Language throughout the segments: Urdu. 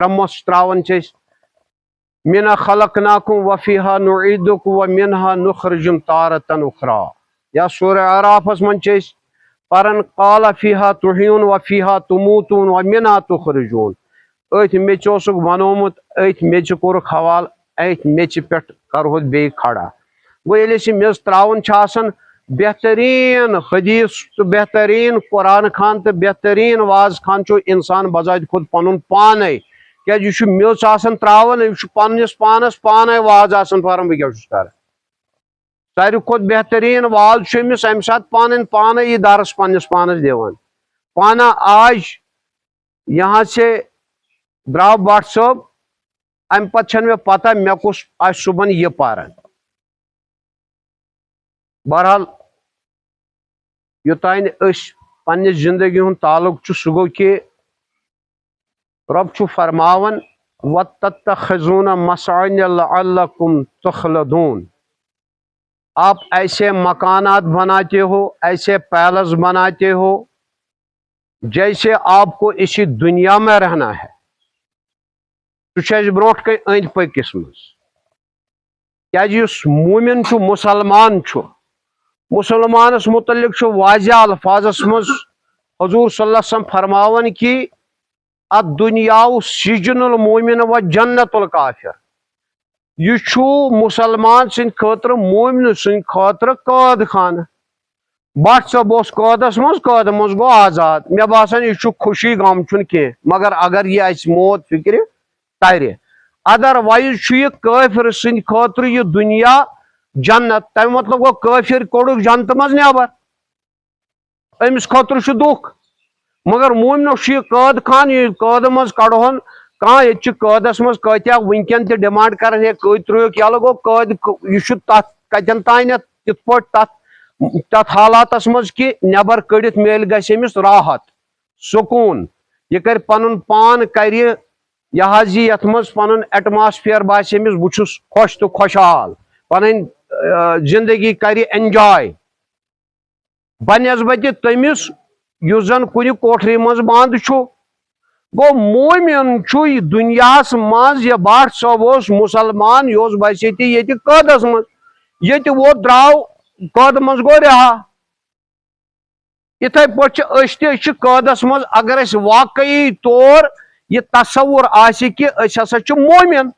ترمس تراون منها خلقناكم وفيها نعيدكم ومنها نخرجكم تارة أخرى. یا سورہ اعراف من پرن قال فيها تحيون وفيها تموتون ومنها تخرجون. ات میچ ونومت ات میچ کورک حوال ات میچ پہ کرو بی کھڑا. گو یل میز تراون بہترین حدیث تو بہترین قرآن خان تو بہترین واز خان انسان بذات خود پن پانے یہ میز تراون یہ پنس پانس پانے واز پھران بہ کیا کر. ساروی کھت بہترین واز امس امہ سات پانے یہ درس پنس پانس دان. پانا آج یہاں سے درو بٹ صٲب ام پتہ مے پتہ مے کس آ صبح یہ پارن. بہرحال یوتان پنہ زندگی ہند تعلق سہ گو کہ رب فرماون وَتَتَّخِذُونَ مَصَانِعَ لَعَلَّكُمْ تُخْلَدُونَ. آپ ایسے مکانات بناتے ہو ایسے پیلس بناتے ہو جیسے آپ کو اسی دنیا میں رہنا ہے. بروٹ کن اند پکس مز مومن مسلمان مسلمانس متعلق واضح الفاظس مز حضور صلی اللہ علیہ وسلم فرماون کہ الدنیا سجن المومن و جنت الکافر. یہ مسلمان سند خاطر مومن سند خاطر قید خانہ. بٹ صاحب قیدس قید مز گو آزاد. مے باسان یہ خوشی غم کی مگر اگر یہ اس موت فکر تر ادر وائز یہ کافر سند خاطر یہ دنیا جنت. تم مطلب گو کافر کوڑک جنت مز نبر امس خاطر دکھ. مگر مومنس یہ قید خان یہ قید مز کڑہن کھانا یہ قیدس مز کتیا ونکین تہ ڈیمانڈ کران ہے قید تروک یہ گو قید یہ کتن تان تت پہ تت حالاتس مز کہ نبر کڑت میل گژھِ امس راحت سکون یہ کر پن پان کر یہ حض یت مز پن ایٹماسفیئر باسے امس بچس خوش تو خوشحال پن زندگی کر انجوائے بنسبت تمس اس زن کن کوٹری مز بند گو مومن دنیا مز یہ بٹ صاحب مسلمان یہ بسے یہ قیدس مز یہ وہ درو قید مز گو رہا. اتھے پہ قیدس مز اگر اس واقعی طور یہ تصور آسہ کہ ہسا مومن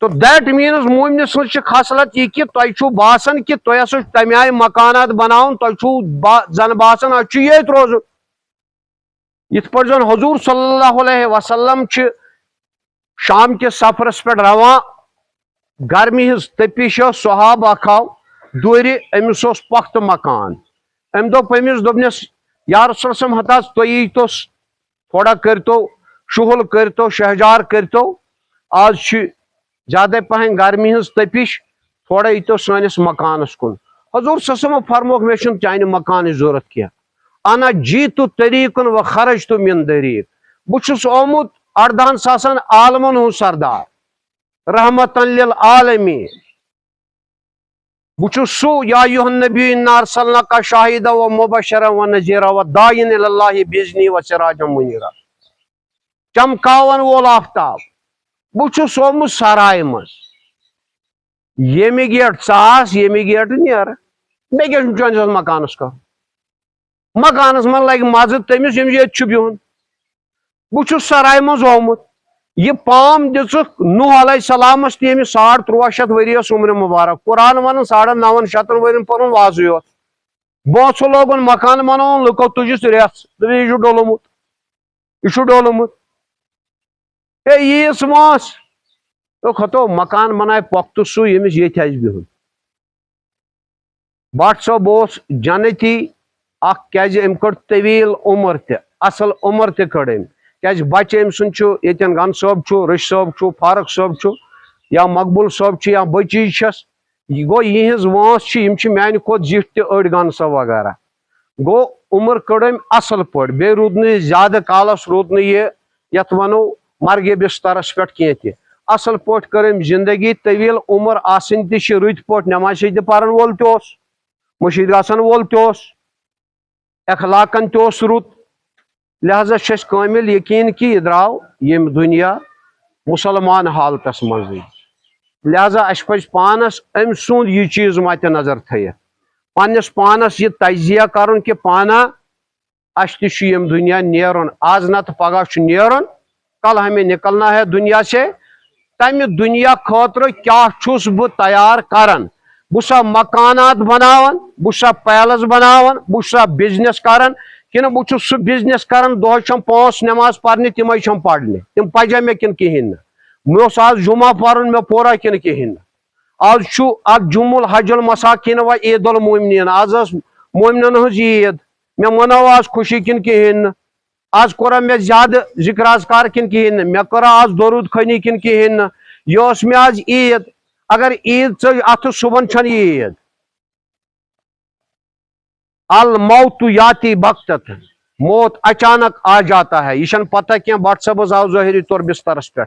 تو دیٹ مینز مومن سن خصلت یہ کہ تہ باسان کہ تہ ہسا تمہ آئی مکانات بناؤن تہ زن باسان اتھ یت روزن. یت پہ زن حضور صلی اللہ علیہ وسلم شام کے سفرس پہ روان گرمی ہز تپش صحابہ کھو دور امس پخت مکان ام دپ امس دپنس یا رسول اللہ ہتا تھی ییتوس تھوڑا کرتو شہل کرتو شہجار کرتو آج زیادہ پہن گرمی ہز تپش تھوڑا ییتو سانس مکانس کن. حضور صلی اللہ علیہ وسلم فرموک مے چھن چانہ مکان ضرورت کیا. انا جیت طریقن و خرجت من طریق. بچس آمت 18 ساسن عالمن ہن سردار رحمتا للعالمین. بچس سو یا ایھا النبی انا ارسلناک شاہدا و مبشرا و نذیرا و داعیا الی اللہ باذنہ و سراجا منیرا. چمکاون وول آفتاب. بچس آمت سرائے مز یمہ گیٹ ژاس یمہ گیٹ نیر مے کیا چانس مکانس کر مکانس من لگ مزہ تمس یم یہ بہن. بچس سرائے مز آمت یہ پام دک نوح علیہ السلامس تہ یمس 1350 ورس عمر مبارک. قرآن ون 950 ورین پن واضح یوت. بونسو لوگن مکان بناون لکو تجس ریت یہ ڈولمت یہ ڈولمت ہے یس ماس تو کھتو مکان بنائے پختہ سو یمس یہ بہن. بٹ صاحب جنتی اخ کیازِ ام کڑ طویل عمر تہ اصل عمر تہ کڑ ام کیازِ بچہ ام سن یتن گن صٲب رش صٲب فاروق صٲب یا مقبول صٲب یا بچی چھس گو یہز وانس یم میانہ کھت زٹھ تہ اڑ گن صٲب وغیرہ. گو عمر کڑ ام اصل پہ بی رود نہ زیادہ کالس رود نہ یہ یت ونو مرگہ بسترس پہ کی تہ اصل پہ کر ام زندگی طویل عمر آسن تہ رت پہ نماز تہ پرن وول تہ مشید گھن وول تہ اخلاقن تہ رت لہذا چھس کامل یقین کہ یہ دراو یم دنیا مسلمان حالتس مزے لہذا اس پز پانس ام سند یہ چیز مت نظر تھیت پنس پانس یہ تجزیہ کرن کہ پانا اس تم دنیا نیرن آز نت پگہ نیرن کل ہمیں نکلنا ہے دنیا سے تمہ دنیا خاطر کیا چھس بہ تیار کرن بہ مکانات بناون بہ پیلس بناون بہ بزنس کرن کہ بہ سہ بزنس کرن دہ چھم 5 نماز پرنہ تمے چھم پرنہ تم پجا مے کن کہین مے آز جمعہ پرن مے پورا کن کہین آج جم الحج المساکین و عید المومنین آز مومنن ہز عید مے منو آز خوشی کن کہین آز کورا مے زیادہ ذکر اذکار کن کہین مے کرا آز درود خانی کن کہین یہ مے آز عید اگر عید ات صبح چھن عید الموت یاتی بغتۃ موت اچانک آ جاتا ہے یہ چھن پتہ کی بٹ صبح آو ظاہری طور بسترس پہ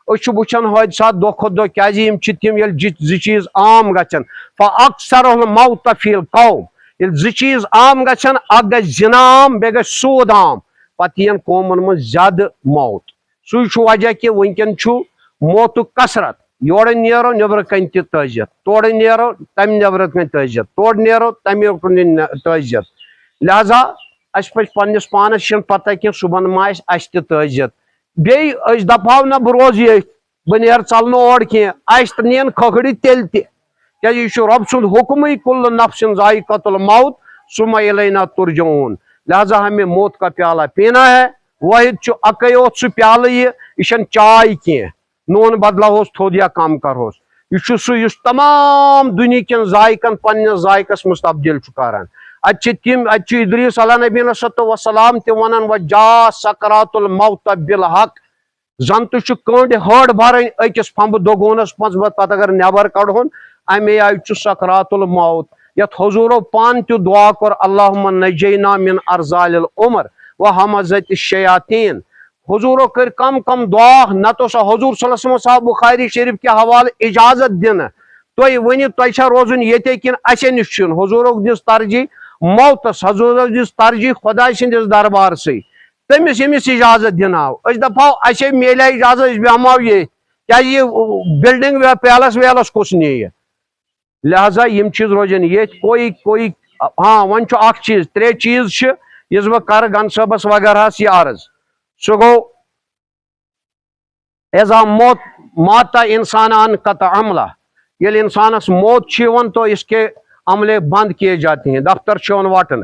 وچان حادثات دہ کھت دہ کم تم یل چیز عام گھن فاکثر الموت فی القوم یل چیز عام گھن اک گھ زنا عام بیٚیہِ گژھِ سود عام پتہ ین قومن من زیادہ موت سُے وجہ کہ ونکین موتک کثرت یورٕ نیرو نبر کن تہ تعزیت تورٕ نیرو تمہ نبر کن تعزیت تور نیرو تمہ کن تعزیت لہذا اس پہ پنس پانس چھن پتہ کہ صبح ما اس تہ تعزیت بیٚیہِ أسۍ دپہو نہ بہ روز ییٚتھۍ بہ نیر ژلنہٕ اور کینٛہہ اسہِ تہ نین کھکھرِ تیٚلہِ تہِ کیازِ یہ چھُ رب سُنٛد حکمٕے کل نفس ذائقۃ الموت ثم الینا ترجعون لہذا ہمیں موت کا پیالہ پینا ہے واحد چھُ اکے یوت سُہ پیالہ یہ چھنہٕ چائے کینٛہہ نون بدلاوس تھوٚد یا کم کرہوس یہ چھُ سُہ یُس تمام دنیا کٮ۪ن ذائقن پننس ذائقس مز تبدیل چھُ کران اتہ ادریس علیہ نبی وسلام تہ ونان وجا سکرات الموت بالحق زن تہ کنڈ ہڑ برن اکس پمبہ دگونس مز پتہ اگر نبر کڑہن امے آئی سکرات الموت یت حضورو پان تہ دعا کور اللہم نجینا من ارذال العمر و حمزت الشیاطین حضورو کر کم کم دعا نت حضور صلی اللہ علیہ وسلم صاحب بخاری شریف کے حوالہ اجازت دن تھی ونو تہ روزن یہ کن اسے نش چھ حضورو دس ترجیح موتس حضور دس ترجیح خدا سندس دربار سی تمس یمس اجازت دن آو اس دپو اسے میلے اجازت اس بیہمو یہ کیا یہ بلڈنگ پیلس ویلس کس نی لہذا یم چیز روزن یہ کوئی ہاں ون اخ چیز 3 چیز اس بہ کر گن صبس وغیرہ یہ عرض سہ گو ایزا موت ماتا انسان ان قطع عملہ یل انسانس موت چھ تو اس کے عملے بند کیے جاتے ہیں دفتر چون واٹن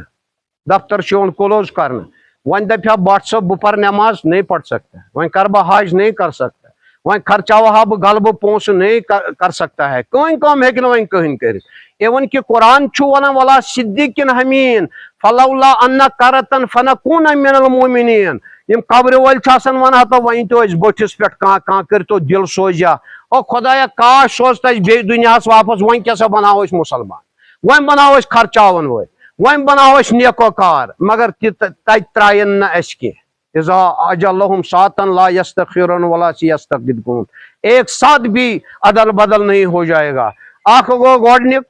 دفتر چون کلوز کرنا ون دپیا بٹ صاحب بہ پر نماز نہیں پڑھ سکتا ون کر بہ حج نہیں کر سکتا ون خرچاوہ بہ غلبہ پونس نہیں کر سکتا ہے کہیں کام ہے کہ ون کہیں کر ایون کہ قرآن چھو ونان ولا صدیق حمین فلولا ان کرتن فنکون من المؤمنین یم قبر ول چھسن ون ہتا ون تو اس بٹھس پٹ کان کر تو دل سوزیا او خدایا کاش سوزتا بے دنیا واپس ون کیسا بناو اس مسلمان ون بناو اس خرچاون وہ ون بناو اس نیکو کار مگر تت ترائن نہ اس کی اذا اجلهم ساعتا لا يستخرون ولا يستقدمون ایک ساتھ بھی عدل بدل نہیں ہو جائے گا اخ گو گوڈنک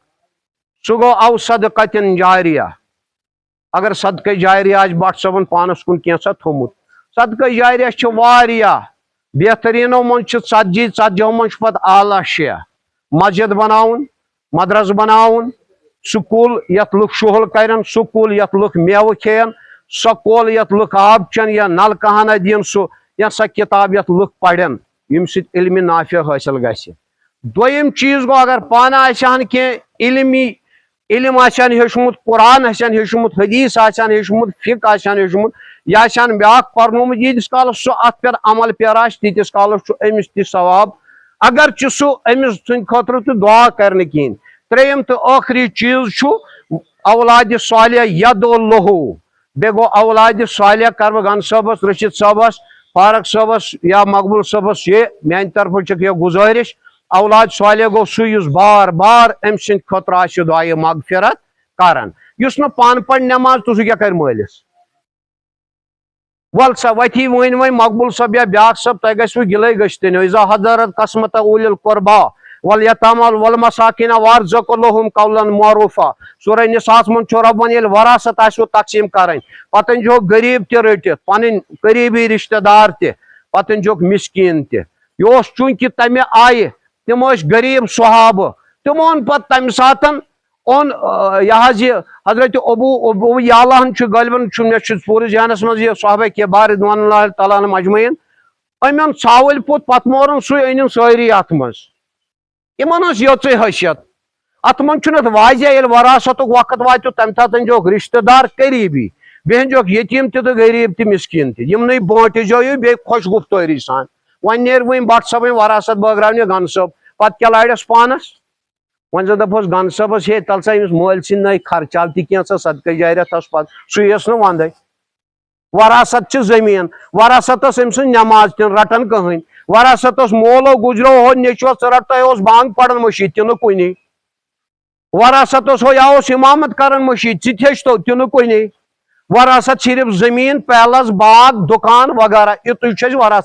سو گو او صدقۃ جاریہ اگر صدقہ جاریہ آج بٹ صبن پانس کن کینسا تھومت صدقہ جاریہ چھ واریاہ بہترینو من چھ ژتجی ژتجیو من چھ پت اعلی شیعہ مسجد بناون مدرس بناون سکول یت لک شہل کرن سکول یت لک میوہ کھین سکول یت لک آب چن یا نلکہ ہنا دین سا کتاب یت لک پڑھن یم سۭتۍ علم نافع حاصل گژھِ دویم چیز گو اگر پانہ آسان کی علم آسان ہیوچمت قرآن آسان ہیوچمت حدیث آسان ہیوچمت فقہ آسان ہیوچمت یا آسان بیاکھ پرنومت ییتس کالس سہ ات پہ عمل پیراش تیتس کالس امس تہ ثواب اگر سہ امس سند خاطر تہ دعا کرنے کہین تریم تو آخری چیز اولاد صالح یدعو لہو بے گو اولاد صالح کر گن صبس رشید صبس فاروق صبس یا مقبول صبس یہ میان طرف چھ یہ گزارش اولاد صالح گو سہ بار بار ام سند خاطر آس دعائے مغفرت کران اس نا پان پڑ نماز تو سہ کیا کر مالس ول سا وتھی ون مقبول صب یا بیاکھ صب تہ گھو گلے گشتن اذا حضرت قسمت اولی القربا والیتاما والمساکین وارزق لهم قولا معروفا سورہ نساء من چھو ربن یل وراثت آسو تقسیم کریں پتن جو غریب تہ رٹت پن قریبی رشتہ دار تہ پتن جو مسکین تہ یہ چونکہ تمہ آئے تم غریب صحابہ تم اون پت تمہ ساتن اون یہ حضرت ابو یالہن غالباً مے پورے ذہنس مز یہ صحابہ کبار رضوان اللہ تعالیٰ عنہم اجمعین امن ژھاوٕلۍ پوٚت پتہٕ مورن سُے أنِن سٲری اتھ منٛز یِمن ٲس یٔژٕے حیثیت اتھ منٛز چھُنہٕ اتھ واضح ییٚلہِ وراثتُک وقت واتہِ تمہِ ساتہٕ جوکھ رشتہٕ دار قریبی بیٚیہِ جوکھ یتیٖم تہِ تہٕ غریب تہِ مسکین تہِ یِمنٕے بٲنٹہِ جٲیِو بیٚیہِ خۄش گفتٲری سان وۄنۍ نیرِ وۄنۍ بٹ صٲبٕنۍ وراثت بٲگراونہِ گن صٲب پتہٕ کیٛاہ لارٮ۪س پانس وۄنۍ زن دپہوس گن صٲبس ہے تل سا أمِس مٲلۍ سٕنٛدۍ نٔے خرچال تہِ کینٛژھا صدقہٕ جاریہ تھس پتہٕ سُے ٲس نہٕ ونٛدے وراثت چھ زمین وراثت أمۍ سٕنٛز نماز تہِ رٹان کٕہٕنۍ وراثت مولو گجرو ہو نیچو ژٕ رٹ تۄہہِ بانگ پران مشید تہِ نہٕ کُنی وراثت ہو یا امامت کران مشید ژٕ تہِ ہیٚچھتو تہِ نہٕ کُنی وراثت صرف زمین پیلس باغ دکان وغیرہ یُتُے چھُ اَسہِ وراثت